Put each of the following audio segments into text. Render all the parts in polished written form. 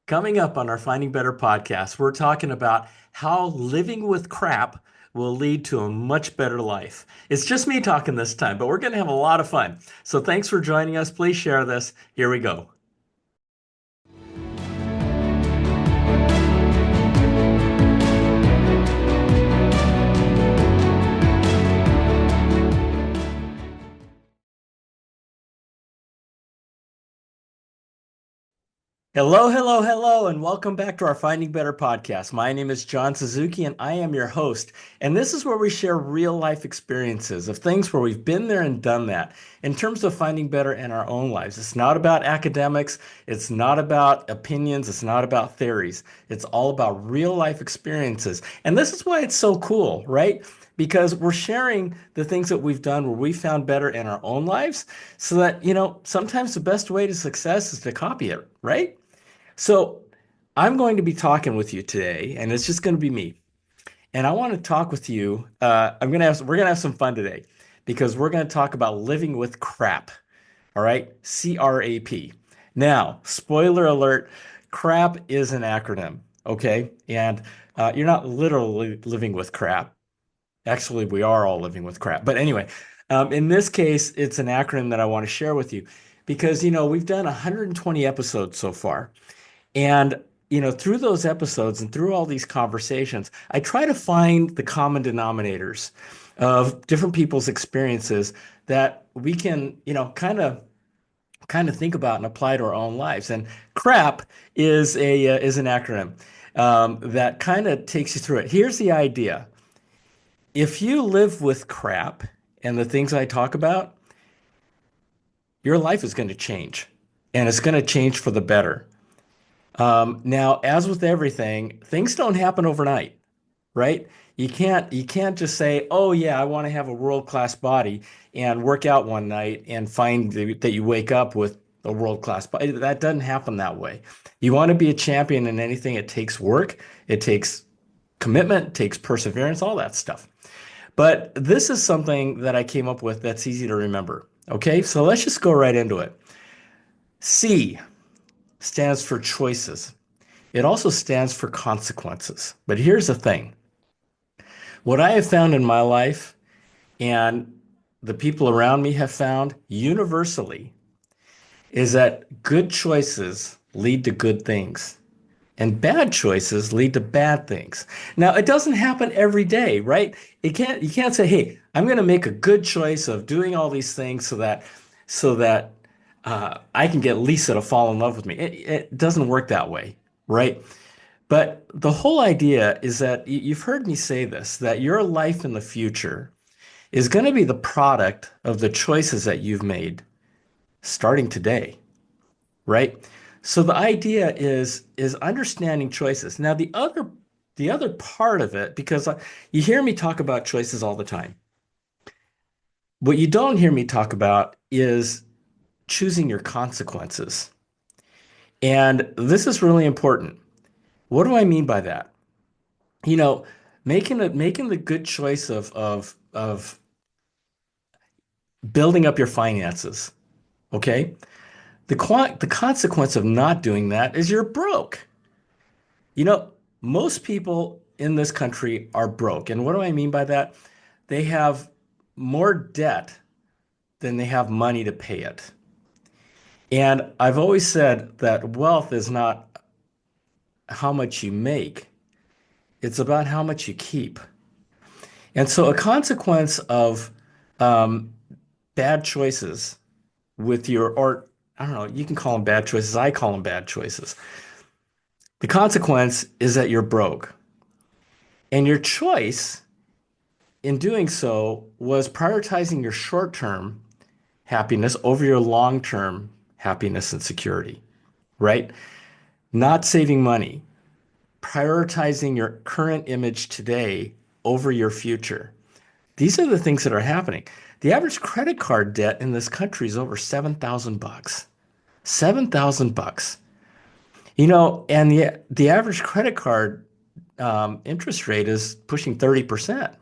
Coming up on our Finding Better podcast, we're talking about how living with crap will lead to a much better life. It's just me talking this time, but we're going to have a lot of fun. So thanks for joining us. Please share this. Here we go. Hello, hello, hello, and welcome back to our Finding Better podcast. My name is John Suzuki, and I am your host. And this is where we share real life experiences of things where we've been there and done that in terms of finding better in our own lives. It's not about academics, it's not about opinions, it's not about theories. It's all about real life experiences. And this is why it's so cool, right? Because we're sharing the things that we've done where we found better in our own lives so that, sometimes the best way to success is to copy it, right? So I'm going to be talking with you today, and it's just going to be me. And I want to talk with you. We're gonna have some fun today because we're going to talk about living with crap. All right, CRAP. Now, spoiler alert: crap is an acronym. Okay, and you're not literally living with crap. Actually, we are all living with crap. But anyway, in this case, it's an acronym that I want to share with you because we've done 120 episodes so far. And, through those episodes and through all these conversations, I try to find the common denominators of different people's experiences that we can, kind of think about and apply to our own lives. And CRAP is an acronym that kind of takes you through it. Here's the idea. If you live with crap and the things I talk about, your life is going to change, and it's going to change for the better. Now, as with everything, things don't happen overnight, right? You can't just say, "Oh yeah, I want to have a world-class body," and work out one night and find that you wake up with a world-class body. That doesn't happen that way. You want to be a champion in anything, it takes work, it takes commitment, it takes perseverance, all that stuff. But this is something that I came up with that's easy to remember. Okay, so let's just go right into it. C stands for choices. It also stands for consequences. But here's the thing. What I have found in my life and the people around me have found universally is that good choices lead to good things and bad choices lead to bad things. Now, it doesn't happen every day, right? You can't say, "Hey, I'm going to make a good choice of doing all these things so that I can get Lisa to fall in love with me." It doesn't work that way, right? But the whole idea is that you've heard me say this, that your life in the future is going to be the product of the choices that you've made starting today, right? So the idea is understanding choices. Now the other part of it, because you hear me talk about choices all the time. What you don't hear me talk about is choosing your consequences. And this is really important. What do I mean by that? you know, making the good choice of building up your finances. Okay, the consequence of not doing that is you're broke. You know, most people in this country are broke, and what do I mean by that? They have more debt than they have money to pay it. And I've always said that wealth is not how much you make, it's about how much you keep. And so a consequence of um, bad choices with or I don't know, you can call them bad choices. I call them bad choices. The consequence is that you're broke. And your choice in doing so was prioritizing your short-term happiness over your long-term happiness and security, right? Not saving money, prioritizing your current image today over your future. These are the things that are happening. The average credit card debt in this country is over 7,000 bucks. 7,000 bucks. And the average credit card interest rate is pushing 30%.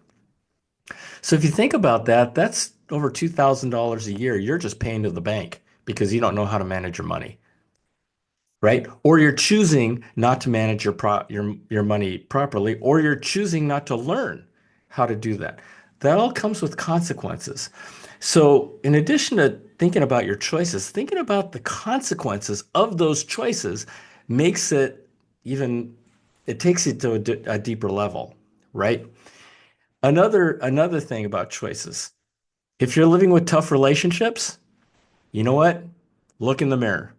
So if you think about that, that's over $2,000 a year you're just paying to the bank because you don't know how to manage your money. right? Or you're choosing not to manage your money properly, or you're choosing not to learn how to do that. That all comes with consequences. So, in addition to thinking about your choices, thinking about the consequences of those choices makes it even, it takes it to a deeper level, right? Another thing about choices. If you're living with tough relationships, you know what? Look in the mirror.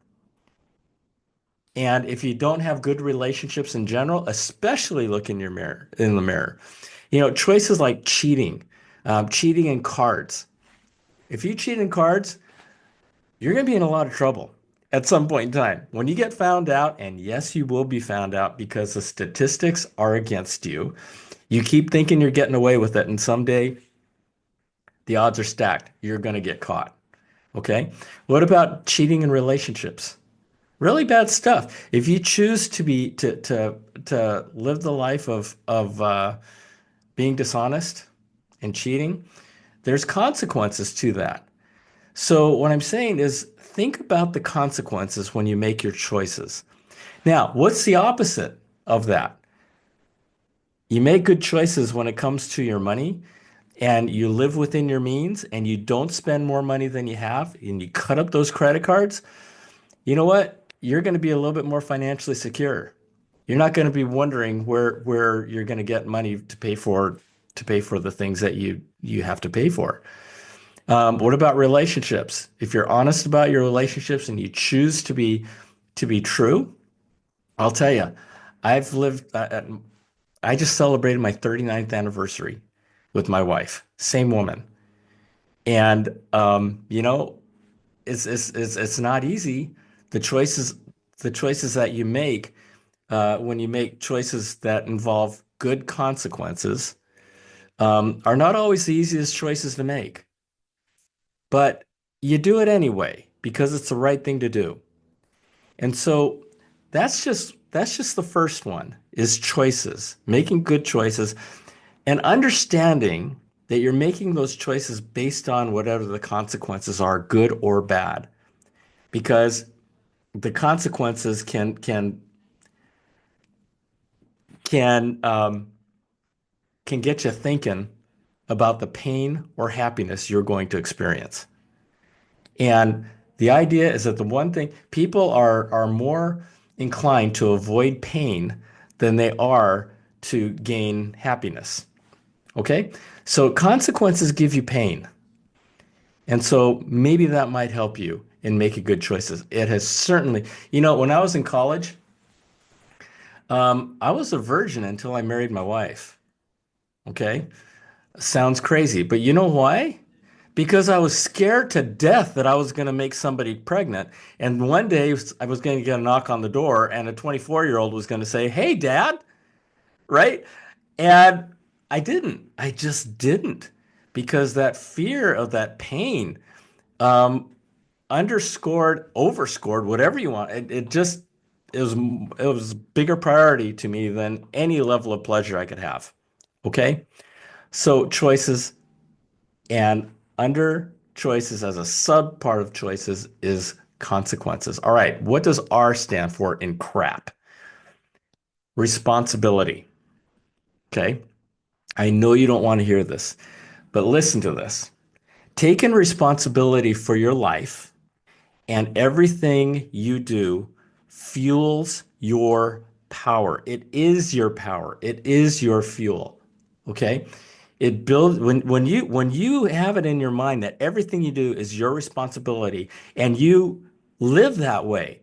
And if you don't have good relationships in general, especially look in the mirror. You know, choices like cheating, cheating in cards. If you cheat in cards, you're going to be in a lot of trouble at some point in time. When you get found out, and yes, you will be found out because the statistics are against you, you keep thinking you're getting away with it, and someday the odds are stacked. You're going to get caught. Okay? What about cheating in relationships? Really bad stuff. If you choose to live the life of being dishonest and cheating, there's consequences to that. So what I'm saying is think about the consequences when you make your choices. Now, what's the opposite of that? You make good choices when it comes to your money and you live within your means and you don't spend more money than you have and you cut up those credit cards. You know what? You're going to be a little bit more financially secure. You're not going to be wondering where you're going to get money to pay for the things that you have to pay for. What about relationships? If you're honest about your relationships and you choose to be true, I'll tell you, I've lived. I just celebrated my 39th anniversary with my wife, same woman, and you know, it's not easy. The choices the choices that you make when you make choices that involve good consequences are not always the easiest choices to make, but you do it anyway because it's the right thing to do. And so that's just the first one is choices, making good choices and understanding that you're making those choices based on whatever the consequences are, good or bad, because the consequences can can get you thinking about the pain or happiness you're going to experience. And the idea is that the one thing people are more inclined to avoid pain than they are to gain happiness. Okay? So consequences give you pain. And so maybe that might help you in making good choices. It has certainly, you know, when I was in college, I was a virgin until I married my wife. Okay? Sounds crazy, but you know why? Because I was scared to death that I was going to make somebody pregnant. And one day I was going to get a knock on the door, and a 24-year-old was going to say, "Hey, Dad," right? And I didn't. I just didn't. Because that fear of that pain um, underscored, overscored, whatever you want. It just it was bigger priority to me than any level of pleasure I could have. Okay? So choices and under choices as a sub part of choices is consequences. All right, what does R stand for in crap? Responsibility. Okay. I know you don't want to hear this, but listen to this. Taking responsibility for your life and everything you do fuels your power. It is your power. It is your fuel. Okay? It builds when you have it in your mind that everything you do is your responsibility and you live that way.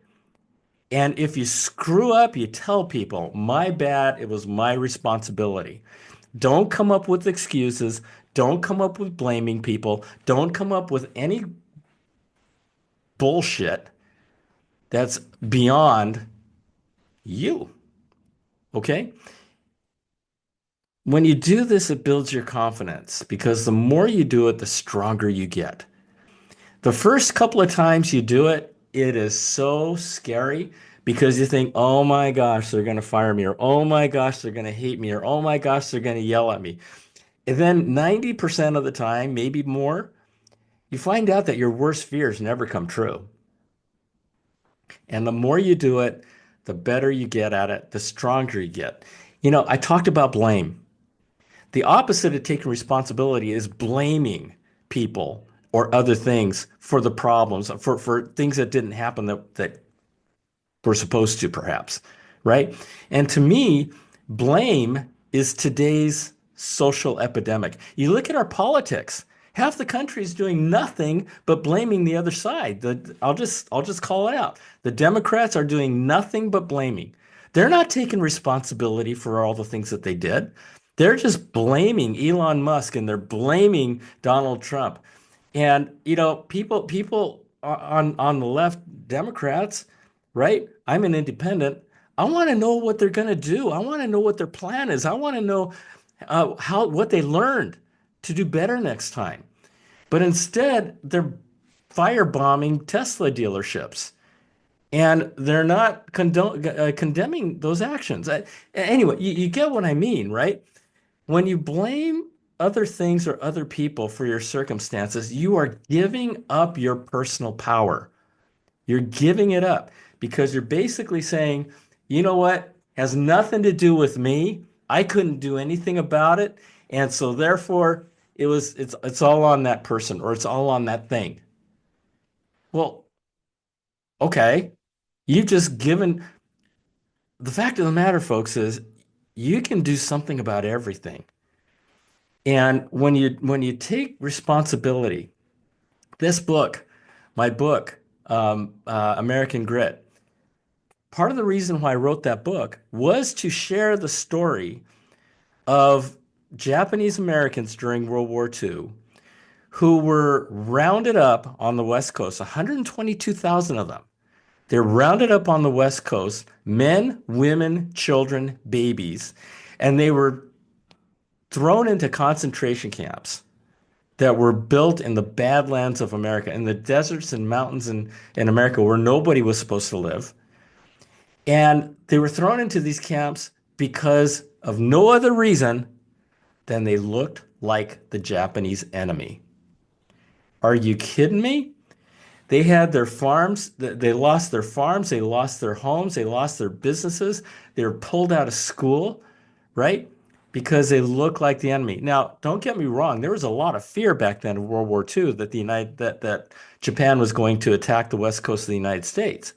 And if you screw up, you tell people, my bad, it was my responsibility. Don't come up with excuses. Don't come up with blaming people. Don't come up with any bullshit that's beyond you. Okay? When you do this, it builds your confidence because the more you do it, the stronger you get. The first couple of times you do it, it is so scary because you think, oh my gosh, they're going to fire me, or oh my gosh, they're going to hate me, or oh my gosh, they're going to yell at me. And then 90% of the time, maybe more, you find out that your worst fears never come true. And the more you do it, the better you get at it, the stronger you get. I talked about blame. The opposite of taking responsibility is blaming people or other things for the problems, for things that didn't happen that were supposed to, perhaps, right? And to me, blame is today's social epidemic. You look at our politics. Half the country is doing nothing but blaming the other side. I'll just call it out. The Democrats are doing nothing but blaming. They're not taking responsibility for all the things that they did. They're just blaming Elon Musk and they're blaming Donald Trump. And people on the left, Democrats, right? I'm an independent. I want to know what they're going to do. I want to know what their plan is. I want to know how what they learned to do better next time. But instead, they're firebombing Tesla dealerships, and they're not condemning those actions. Anyway, you get what I mean, right? When you blame other things or other people for your circumstances, you are giving up your personal power. You're giving it up because you're basically saying, you know what, has nothing to do with me. I couldn't do anything about it. And so therefore it's all on that person or it's all on that thing. Well, okay. You've just given the fact of the matter, folks, is you can do something about everything. And when you take responsibility, this book, my book, American Grit, part of the reason why I wrote that book was to share the story of Japanese Americans during World War II who were rounded up on the West Coast, 122,000 of them. They're rounded up on the West Coast, men, women, children, babies, and they were thrown into concentration camps that were built in the badlands of America, in the deserts and mountains in America where nobody was supposed to live. And they were thrown into these camps because of no other reason than they looked like the Japanese enemy. Are you kidding me? They had their farms, they lost their farms, they lost their homes, they lost their businesses, they were pulled out of school, right? Because they look like the enemy. Now, don't get me wrong, there was a lot of fear back then in World War II that that Japan was going to attack the west coast of the United States.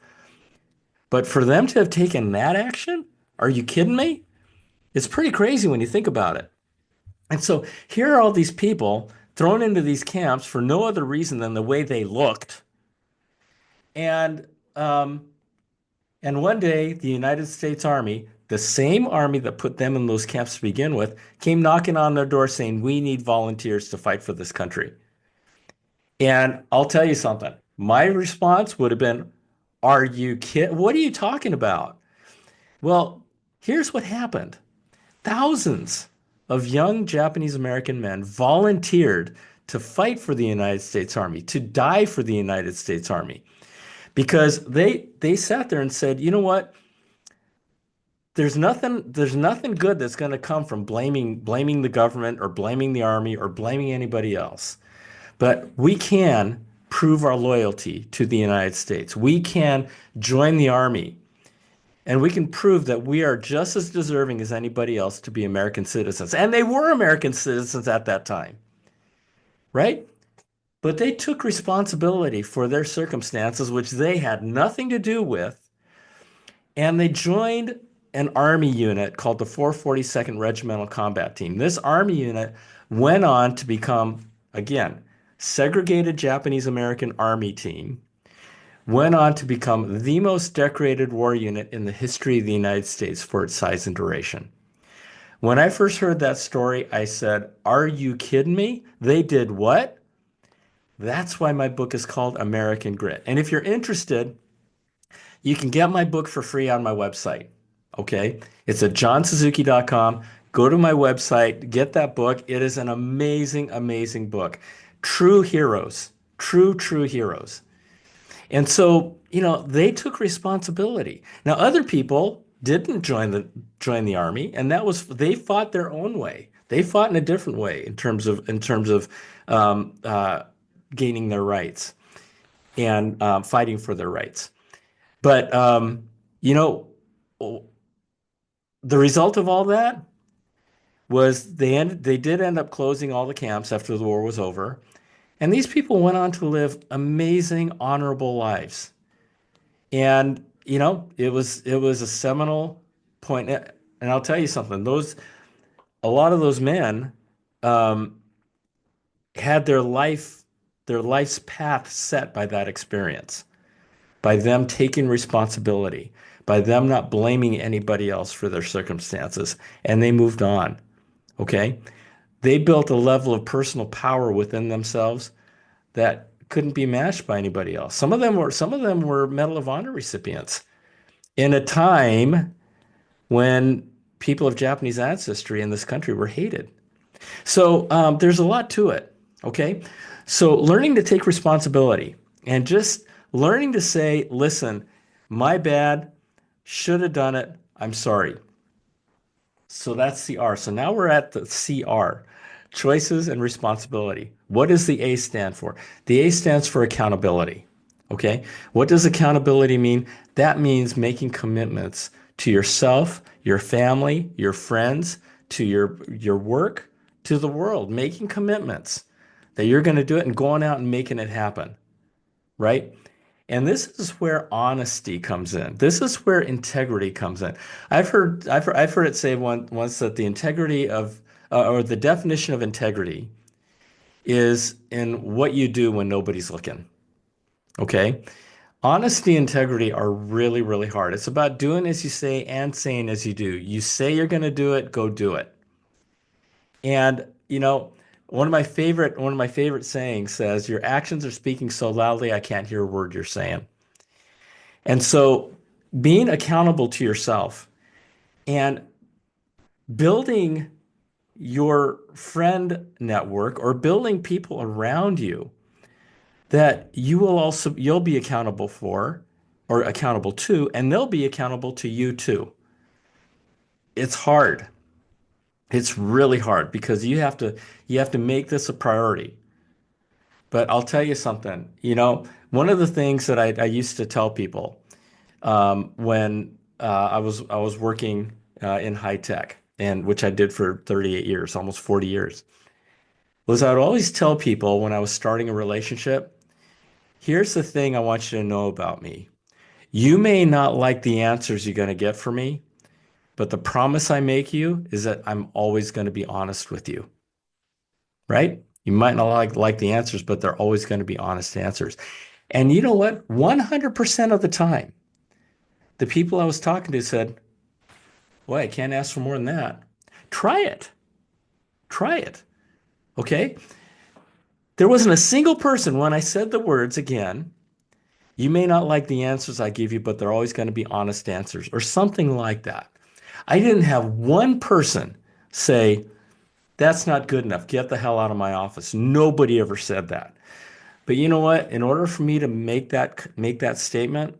But for them to have taken that action, are you kidding me? It's pretty crazy when you think about it. And so here are all these people thrown into these camps for no other reason than the way they looked. And um, and one day, the United States Army, the same army that put them in those camps to begin with, came knocking on their door saying, "We need volunteers to fight for this country." And I'll tell you something. My response would have been, "Are you kidding? What are you talking about?" Well, here's what happened. Thousands of young Japanese American men volunteered to fight for the United States Army, to die for the United States Army, because they sat there and said, "You know what? There's nothing good that's going to come from blaming the government or blaming the army or blaming anybody else. But we can prove our loyalty to the United States. We can join the army and we can prove that we are just as deserving as anybody else to be American citizens." And they were American citizens at that time, right? But they took responsibility for their circumstances, which they had nothing to do with, and they joined an army unit called the 442nd Regimental Combat Team. This army unit went on to become, again, segregated Japanese American army team, went on to become the most decorated war unit in the history of the United States for its size and duration. When I first heard that story, I said, "Are you kidding me? They did what?" That's why my book is called American Grit. And if you're interested, you can get my book for free on my website. Okay? It's at johnsuzuki.com. Go to my website, get that book. It is an amazing, amazing book. True heroes, true heroes. And so, they took responsibility. Now, other people didn't join the army, and they fought their own way. They fought in a different way in terms of um, uh, gaining their rights and fighting for their rights. But you know, the result of all that was they did end up closing all the camps after the war was over, and these people went on to live amazing, honorable lives. And it was a seminal point. And I'll tell you something, those a lot of those men um, had their life's path set by that experience, by them taking responsibility, by them not blaming anybody else for their circumstances, and they moved on. Okay? They built a level of personal power within themselves that couldn't be matched by anybody else. Some of them were Medal of Honor recipients in a time when people of Japanese ancestry in this country were hated. So there's a lot to it. Okay. So learning to take responsibility and just learning to say, listen, my bad, should have done it. I'm sorry. So that's the R. So now we're at the CR, choices and responsibility. What does the A stand for? The A stands for accountability. Okay. What does accountability mean? That means making commitments to yourself, your family, your friends, to your work, to the world, making commitments that you're going to do it and going out and making it happen, right? And this is where honesty comes in. This is where integrity comes in. I've heard it say once that the integrity of or the definition of integrity is in what you do when nobody's looking. Okay? Honesty and integrity are really, really hard. It's about doing as you say and saying as you do. You say you're going to do it, go do it. And one of my favorite sayings says, "Your actions are speaking so loudly I can't hear a word you're saying." And so being accountable to yourself and building your friend network or building people around you that you'll be accountable for or accountable to, and they'll be accountable to you too. It's hard. It's really hard because you have to make this a priority. But I'll tell you something, one of the things that I used to tell people when I was working in high tech, and which I did for 38 years, almost 40 years, was I would always tell people when I was starting a relationship, here's the thing I want you to know about me. You may not like the answers you're going to get from me, but the promise I make you is that I'm always going to be honest with you, right? You might not like the answers, but they're always going to be honest answers. And you know what? 100% of the time, the people I was talking to said, "Boy, I can't ask for more than that." Try it. Try it. Okay? There wasn't a single person when I said the words again, "You may not like the answers I give you, but they're always going to be honest answers," or something like that. I didn't have one person say, "That's not good enough. Get the hell out of my office." Nobody ever said that. But you know what? In order for me to make that statement,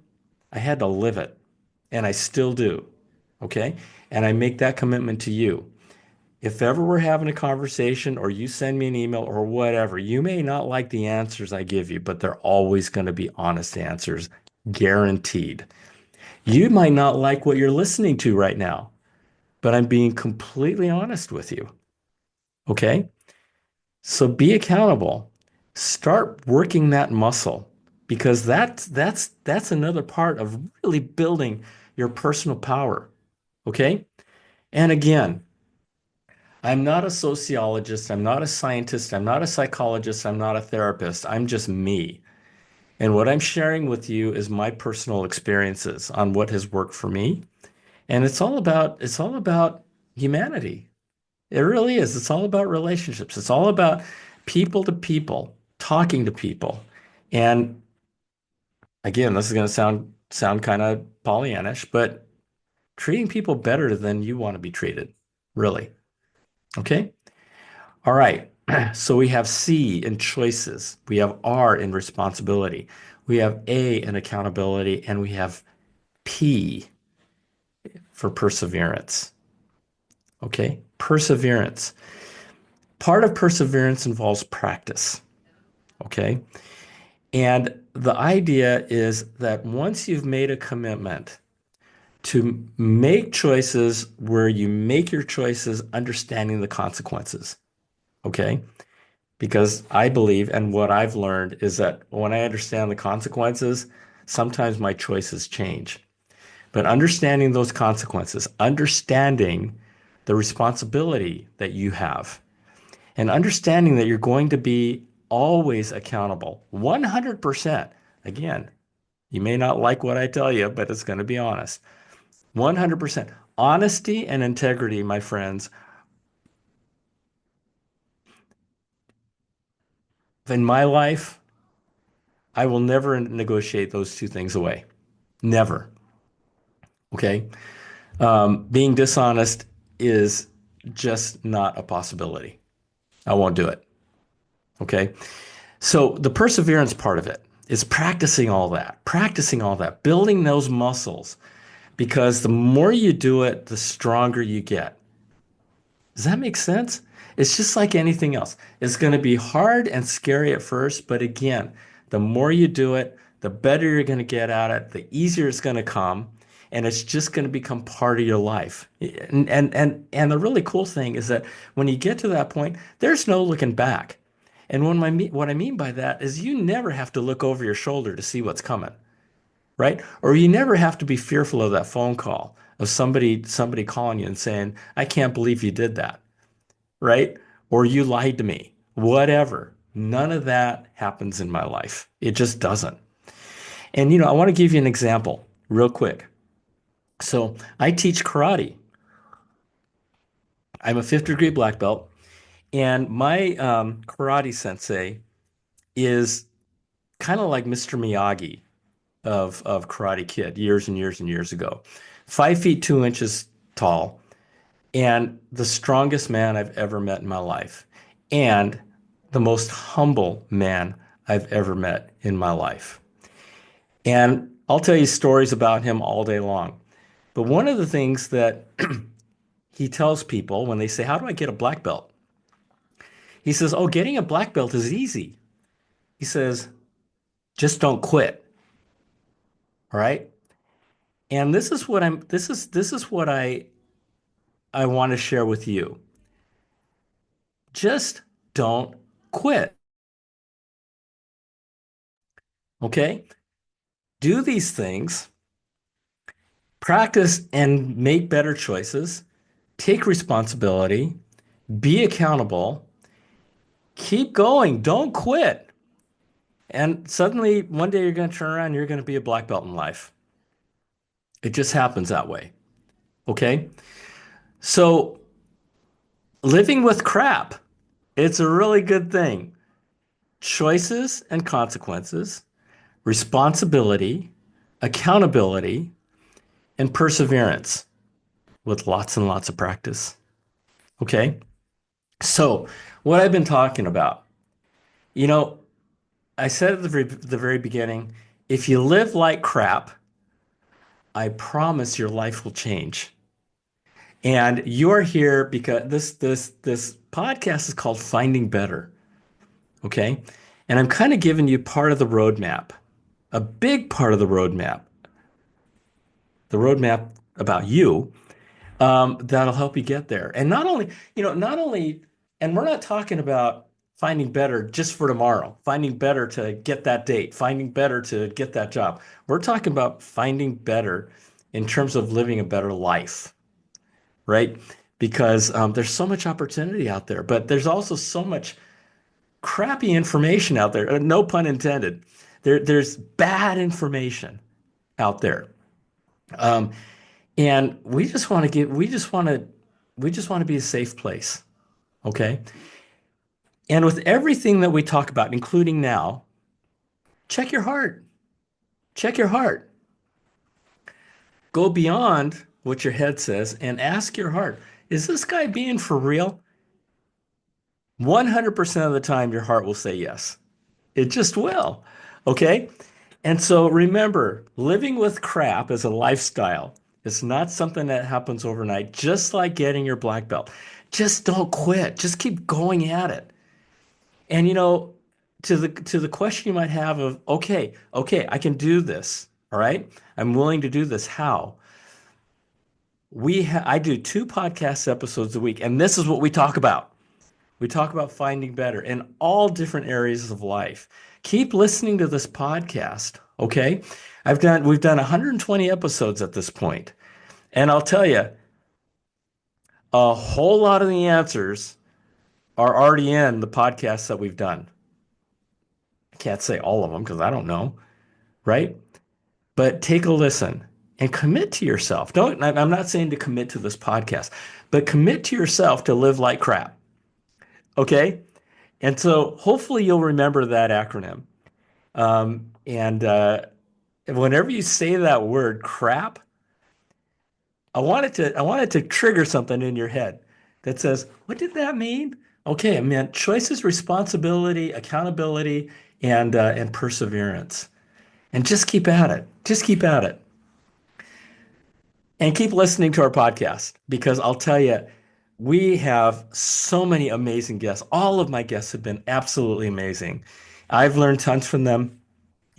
I had to live it, and I still do. Okay? And I make that commitment to you. If ever we're having a conversation or you send me an email or whatever, you may not like the answers I give you, but they're always going to be honest answers, guaranteed. You might not like what you're listening to right now, but I'm being completely honest with you. Okay? So be accountable. Start working that muscle because that's another part of really building your personal power. Okay? And again, I'm not a sociologist, I'm not a scientist, I'm not a psychologist, I'm not a therapist. I'm just me. And what I'm sharing with you is my personal experiences on what has worked for me. And it's all about humanity. It really is. It's all about relationships. It's all about people to people, talking to people. And again, this is going to sound kind of Pollyannish, but treating people better than you want to be treated, really. Okay? All right. So we have C in choices. We have R in responsibility. We have A in accountability, and we have P for perseverance. Okay? Perseverance. Part of perseverance involves practice. Okay? And the idea is that once you've made a commitment to make choices where you make your choices understanding the consequences, okay? Because I believe, and what I've learned is that when I understand the consequences, sometimes my choices change. But understanding those consequences, understanding the responsibility that you have, and understanding that you're going to be always accountable 100%. Again, you may not like what I tell you, but it's going to be honest. 100%. Honesty and integrity, my friends, in my life, I will never negotiate those two things away. Never. Okay. Being dishonest is just not a possibility. I won't do it. Okay. So the perseverance part of it is practicing all that, building those muscles, because the more you do it, the stronger you get. Does that make sense? It's just like anything else. It's going to be hard and scary at first, but again, the more you do it, the better you're going to get at it, the easier it's going to come, and it's just going to become part of your life. And the really cool thing is that when you get to that point, there's no looking back. And what I mean by that is you never have to look over your shoulder to see what's coming, right? Or you never have to be fearful of that phone call of somebody calling you and saying, "I can't believe you did that," right? Or you lied to me, whatever. None of that happens in my life. It just doesn't. And I want to give you an example real quick. So I teach karate. I'm a fifth degree black belt, and my karate sensei is kind of like Mr. Miyagi of Karate Kid years and years and years ago. 5 feet 2 inches tall, and the strongest man I've ever met in my life, and the most humble man I've ever met in my life. And I'll tell you stories about him all day long. But one of the things that he tells people when they say, "How do I get a black belt?" He says, "Oh, getting a black belt is easy." He says, "Just don't quit." All right. And this is what I want to share with you. Just don't quit. Okay? Do these things, practice and make better choices, take responsibility, be accountable, keep going, don't quit. And suddenly one day you're going to turn around and you're going to be a black belt in life. It just happens that way. Okay? So living with crap, it's a really good thing. Choices and consequences, responsibility, accountability, and perseverance with lots and lots of practice. Okay? So, what I've been talking about, you know, I said at the very beginning, if you live like crap, I promise your life will change. And you're here because this podcast is called Finding Better. Okay? And I'm kind of giving you part of the roadmap, a big part of the roadmap about you, that'll help you get there. And not only, and we're not talking about finding better just for tomorrow, finding better to get that date, finding better to get that job. We're talking about finding better in terms of living a better life, right? Because there's so much opportunity out there, but there's also so much crappy information out there. No pun intended. There's bad information out there. Um, And we just want to be a safe place. Okay. And with everything that we talk about, including now, check your heart. Check your heart. Go beyond what your head says and ask your heart, is this guy being for real? 100% of the time, your heart will say yes. It just will. Okay. And so remember, living with crap is a lifestyle. It's not something that happens overnight, just like getting your black belt. Just don't quit. Just keep going at it. And to the question you might have of, okay, I can do this. All right. I'm willing to do this. How? I do two podcast episodes a week, and this is what we talk about. We talk about finding better in all different areas of life. Keep listening to this podcast, okay? We've done 120 episodes at this point, and I'll tell you, a whole lot of the answers are already in the podcasts that we've done. I can't say all of them because I don't know, right? But take a listen and commit to yourself. Don't, I'm not saying to commit to this podcast, but commit to yourself to live like crap, okay? And so hopefully you'll remember that acronym. And whenever you say that word crap, I want it to trigger something in your head that says, what did that mean? Okay, it meant choices, responsibility, accountability, and perseverance. And just keep at it. Just keep at it. And keep listening to our podcast because I'll tell you, we have so many amazing guests. All of my guests have been absolutely amazing. I've learned tons from them,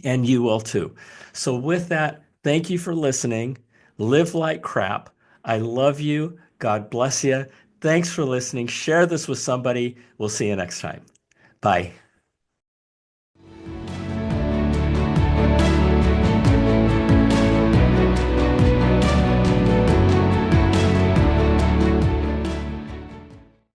and you will too. So, with that, thank you for listening. Live like crap. I love you. God bless you. Thanks for listening. Share this with somebody. We'll see you next time. Bye.